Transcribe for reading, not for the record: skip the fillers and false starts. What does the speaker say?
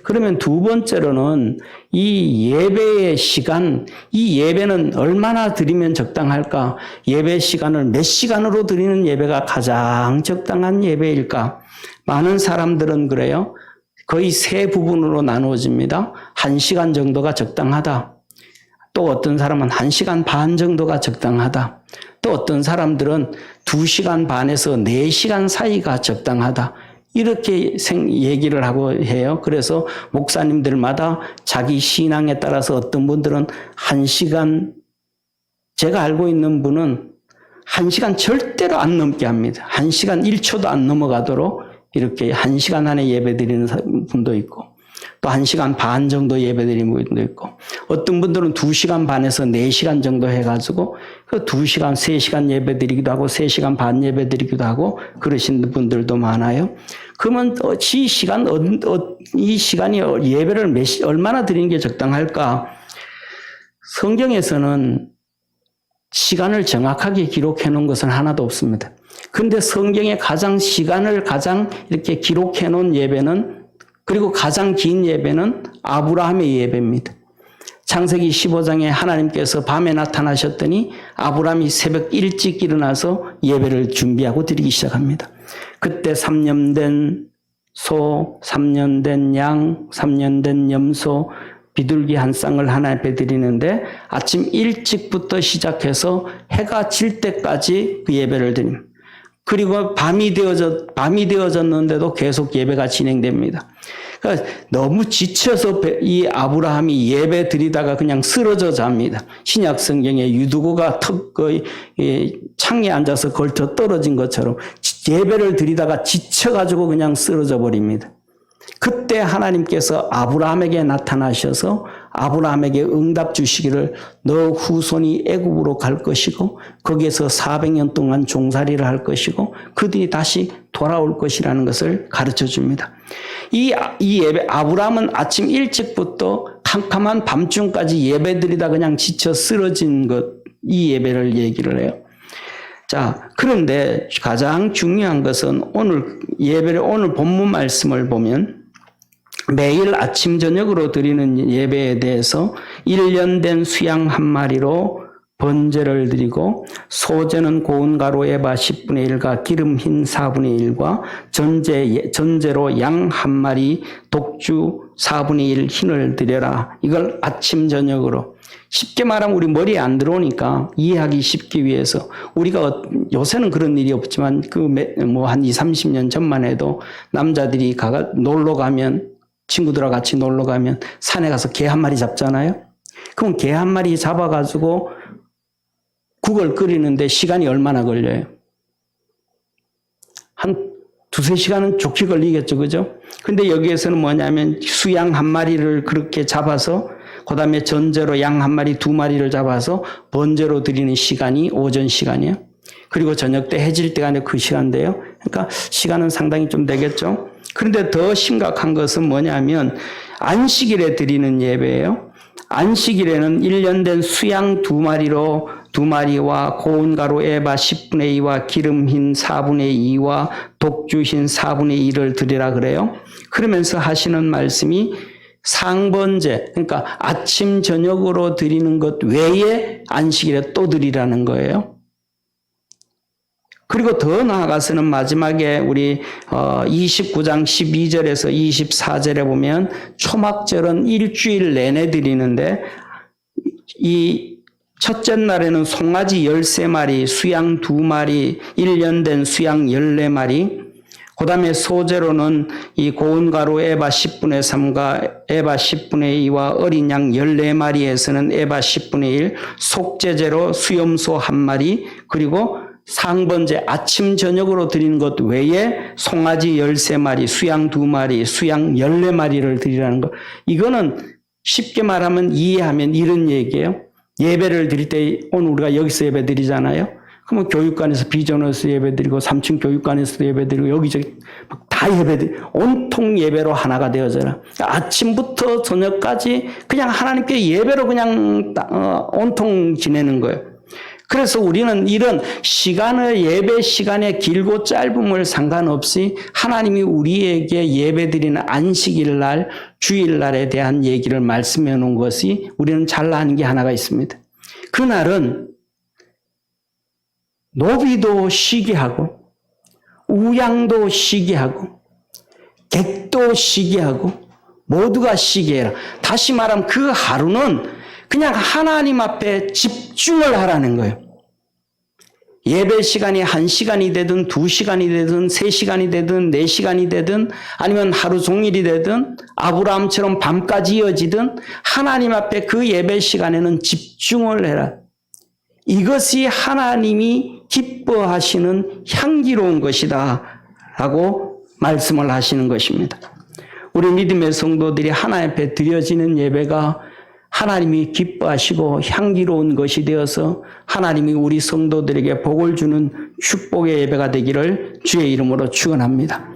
그러면 두 번째로는 이 예배의 시간, 이 예배는 얼마나 드리면 적당할까? 예배 시간을 몇 시간으로 드리는 예배가 가장 적당한 예배일까? 많은 사람들은 그래요. 거의 세 부분으로 나누어집니다. 1시간 정도가 적당하다. 또 어떤 사람은 1시간 반 정도가 적당하다. 또 어떤 사람들은 2시간 반에서 4시간 사이가 적당하다. 이렇게 얘기를 하고 해요. 그래서 목사님들마다 자기 신앙에 따라서 어떤 분들은 1시간, 제가 알고 있는 분은 1시간 절대로 안 넘게 합니다. 1시간 1초도 안 넘어가도록 이렇게 1시간 안에 예배 드리는 분도 있고, 또 1시간 반 정도 예배 드리는 분도 있고, 어떤 분들은 2시간 반에서 4시간 정도 해가지고, 그 2시간, 3시간 예배 드리기도 하고, 3시간 반 예배 드리기도 하고, 그러신 분들도 많아요. 그러면 이 시간이 예배를 얼마나 드리는 게 적당할까? 성경에서는 시간을 정확하게 기록해 놓은 것은 하나도 없습니다. 근데 성경에 시간을 가장 이렇게 기록해 놓은 예배는, 그리고 가장 긴 예배는 아브라함의 예배입니다. 창세기 15장에 하나님께서 밤에 나타나셨더니 아브라함이 새벽 일찍 일어나서 예배를 준비하고 드리기 시작합니다. 그때 3년 된 소, 3년 된 양, 3년 된 염소, 비둘기 한 쌍을 하나님 앞에 드리는데 아침 일찍부터 시작해서 해가 질 때까지 그 예배를 드립니다. 그리고 밤이 되어졌는데도 계속 예배가 진행됩니다. 그러니까 너무 지쳐서 이 아브라함이 예배 드리다가 그냥 쓰러져 잡니다. 신약 성경에 유두고가 창에 앉아서 걸쳐 떨어진 것처럼 예배를 드리다가 지쳐가지고 그냥 쓰러져 버립니다. 그때 하나님께서 아브라함에게 나타나셔서 아브라함에게 응답 주시기를 너 후손이 애굽으로 갈 것이고 거기에서 400년 동안 종살이를 할 것이고 그들이 다시 돌아올 것이라는 것을 가르쳐 줍니다. 이 예배, 아브라함은 아침 일찍부터 캄캄한 밤중까지 예배드리다 그냥 지쳐 쓰러진 이 예배를 얘기를 해요. 자, 그런데 가장 중요한 것은 오늘 본문 말씀을 보면 매일 아침 저녁으로 드리는 예배에 대해서 1년 된 수양 한 마리로 번제를 드리고 소제는 고운 가루 에바 10분의 1과 기름 흰 4분의 1과 전제로 양 한 마리 독주 4분의 1 흰을 드려라. 이걸 아침 저녁으로. 쉽게 말하면 우리 머리에 안 들어오니까 이해하기 쉽기 위해서 우리가 요새는 그런 일이 없지만 한 20, 30년 전만 해도 남자들이 놀러 가면 친구들과 같이 놀러 가면 산에 가서 개 한 마리 잡잖아요. 그럼 개 한 마리 잡아가지고 국을 끓이는데 시간이 얼마나 걸려요? 한 2-3시간은 좋게 걸리겠죠. 그죠? 근데 여기에서는 뭐냐면 수양 한 마리를 그렇게 잡아서 그 다음에 전제로 양 한 마리, 2마리를 잡아서 번제로 드리는 시간이 오전 시간이에요. 그리고 저녁 때 해질 때가 그 시간인데요. 그러니까 시간은 상당히 좀 되겠죠. 그런데 더 심각한 것은 뭐냐면 안식일에 드리는 예배예요. 안식일에는 1년 된 수양 2마리와 고운 가루 에바 10분의 2와 기름 흰 4분의 2와 독주 흰 4분의 1을 드리라 그래요. 그러면서 하시는 말씀이 상번제, 그러니까 아침 저녁으로 드리는 것 외에 안식일에 또 드리라는 거예요. 그리고 더 나아가서는 마지막에 우리 29장 12절에서 24절에 보면 초막절은 일주일 내내 드리는데 이 첫째 날에는 송아지 13마리, 수양 2마리, 1년 된 수양 14마리, 그 다음에 소제로는 이 고운 가루 에바 10분의 3과 에바 10분의 2와 어린 양 14마리에서는 에바 10분의 1, 속제제로 수염소 1마리, 그리고 상번제 아침 저녁으로 드리는 것 외에 송아지 13마리, 수양 2마리, 수양 14마리를 드리라는 것. 이거는 쉽게 말하면 이해하면 이런 얘기예요. 예배를 드릴 때 오늘 우리가 여기서 예배 드리잖아요. 그러면 교육관에서 비전에서 예배 드리고 3층 교육관에서도 예배 드리고 여기저기 다 예배 드리고 온통 예배로 하나가 되어져라. 아침부터 저녁까지 그냥 하나님께 예배로 그냥 온통 지내는 거예요. 그래서 우리는 이런 시간의 예배 시간의 길고 짧음을 상관없이 하나님이 우리에게 예배드리는 안식일 날, 주일 날에 대한 얘기를 말씀해 놓은 것이 우리는 잘 아는 게 하나가 있습니다. 그날은 노비도 쉬게 하고 우양도 쉬게 하고 객도 쉬게 하고 모두가 쉬게 해라. 다시 말하면 그 하루는 그냥 하나님 앞에 집중을 하라는 거예요. 예배 시간이 1시간이 되든 2시간이 되든 3시간이 되든 4시간이 되든 아니면 하루 종일이 되든 아브라함처럼 밤까지 이어지든 하나님 앞에 그 예배 시간에는 집중을 해라. 이것이 하나님이 기뻐하시는 향기로운 것이다 라고 말씀을 하시는 것입니다. 우리 믿음의 성도들이 하나님 앞에 드려지는 예배가 하나님이 기뻐하시고 향기로운 것이 되어서 하나님이 우리 성도들에게 복을 주는 축복의 예배가 되기를 주의 이름으로 축원합니다.